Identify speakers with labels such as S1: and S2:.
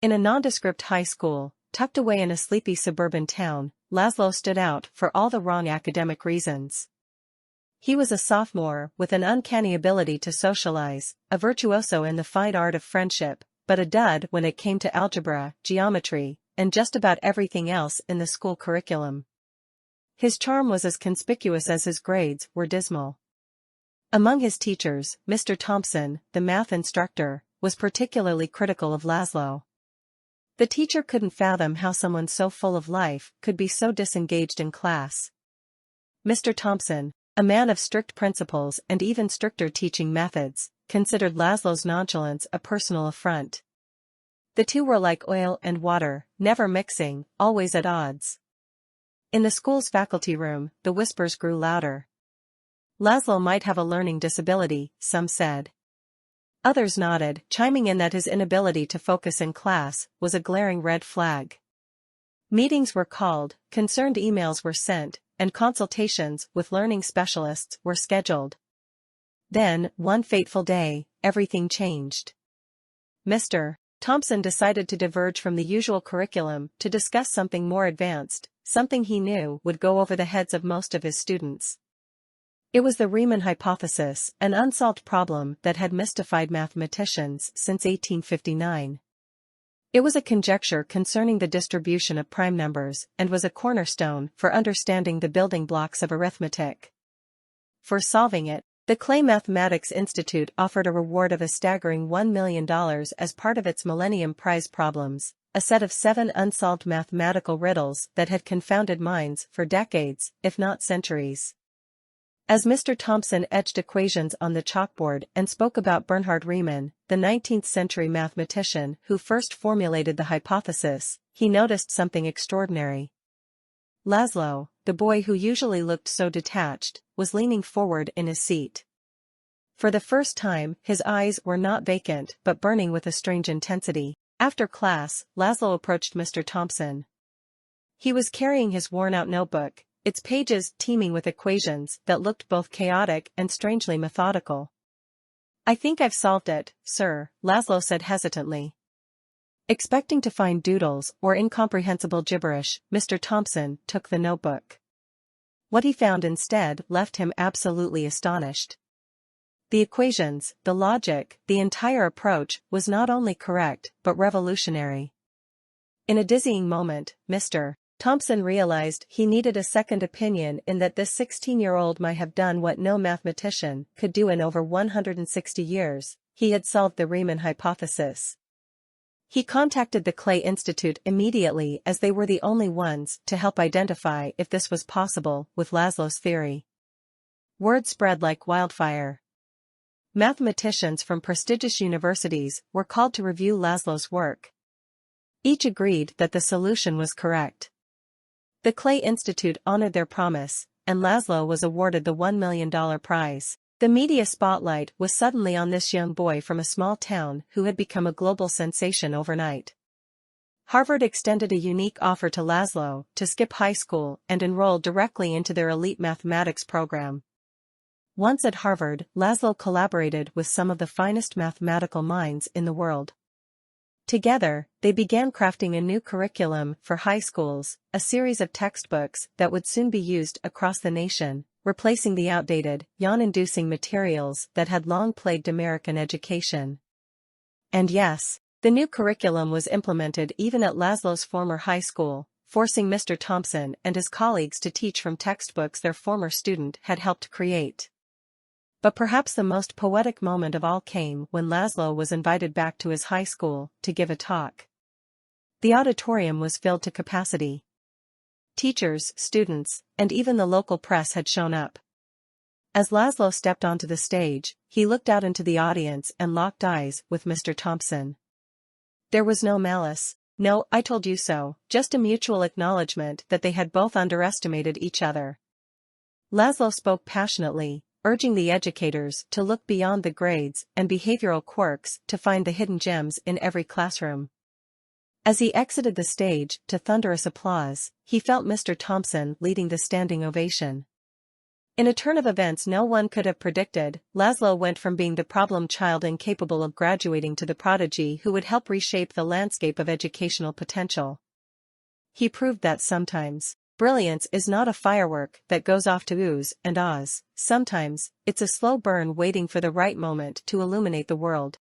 S1: In a nondescript high school, tucked away in a sleepy suburban town, Laszlo stood out for all the wrong academic reasons. He was a sophomore with an uncanny ability to socialize, a virtuoso in the fine art of friendship, but a dud when it came to algebra, geometry, and just about everything else in the school curriculum. His charm was as conspicuous as his grades were dismal. Among his teachers, Mr. Thompson, the math instructor, was particularly critical of Laszlo. The teacher couldn't fathom how someone so full of life could be so disengaged in class. Mr. Thompson, a man of strict principles and even stricter teaching methods, considered Laszlo's nonchalance a personal affront. The two were like oil and water, never mixing, always at odds. In the school's faculty room, the whispers grew louder. Laszlo might have a learning disability, some said. Others nodded, chiming in that his inability to focus in class was a glaring red flag. Meetings were called, concerned emails were sent, and consultations with learning specialists were scheduled. Then, one fateful day, everything changed. Mr. Thompson decided to diverge from the usual curriculum to discuss something more advanced, something he knew would go over the heads of most of his students. It was the Riemann hypothesis, an unsolved problem that had mystified mathematicians since 1859. It was a conjecture concerning the distribution of prime numbers and was a cornerstone for understanding the building blocks of arithmetic. For solving it, the Clay Mathematics Institute offered a reward of a staggering $1 million as part of its Millennium Prize problems, a set of 7 unsolved mathematical riddles that had confounded minds for decades, if not centuries. As Mr. Thompson etched equations on the chalkboard and spoke about Bernhard Riemann, the 19th-century mathematician who first formulated the hypothesis, he noticed something extraordinary. Laszlo, the boy who usually looked so detached, was leaning forward in his seat. For the first time, his eyes were not vacant but burning with a strange intensity. After class, Laszlo approached Mr. Thompson. He was carrying his worn-out notebook, its pages teeming with equations that looked both chaotic and strangely methodical. "I think I've solved it, sir," Laszlo said hesitantly. Expecting to find doodles or incomprehensible gibberish, Mr. Thompson took the notebook. What he found instead left him absolutely astonished. The equations, the logic, the entire approach was not only correct but revolutionary. In a dizzying moment, Mr. Thompson realized he needed a second opinion in that this 16-year-old might have done what no mathematician could do in over 160 years. He had solved the Riemann hypothesis. He contacted the Clay Institute immediately as they were the only ones to help identify if this was possible with Laszlo's theory. Word spread like wildfire. Mathematicians from prestigious universities were called to review Laszlo's work. Each agreed that the solution was correct. The Clay Institute honored their promise, and Laszlo was awarded the $1 million prize. The media spotlight was suddenly on this young boy from a small town who had become a global sensation overnight. Harvard extended a unique offer to Laszlo to skip high school and enroll directly into their elite mathematics program. Once at Harvard, Laszlo collaborated with some of the finest mathematical minds in the world. Together, they began crafting a new curriculum for high schools, a series of textbooks that would soon be used across the nation, replacing the outdated, yawn-inducing materials that had long plagued American education. And yes, the new curriculum was implemented even at Laszlo's former high school, forcing Mr. Thompson and his colleagues to teach from textbooks their former student had helped create. But perhaps the most poetic moment of all came when Laszlo was invited back to his high school to give a talk. The auditorium was filled to capacity. Teachers, students, and even the local press had shown up. As Laszlo stepped onto the stage, he looked out into the audience and locked eyes with Mr. Thompson. There was no malice, no "I told you so," just a mutual acknowledgement that they had both underestimated each other. Laszlo spoke passionately, urging the educators to look beyond the grades and behavioral quirks to find the hidden gems in every classroom. As he exited the stage to thunderous applause, he felt Mr. Thompson leading the standing ovation. In a turn of events no one could have predicted, Laszlo went from being the problem child incapable of graduating to the prodigy who would help reshape the landscape of educational potential. He proved that sometimes, brilliance is not a firework that goes off to oohs and ahs. Sometimes, it's a slow burn waiting for the right moment to illuminate the world.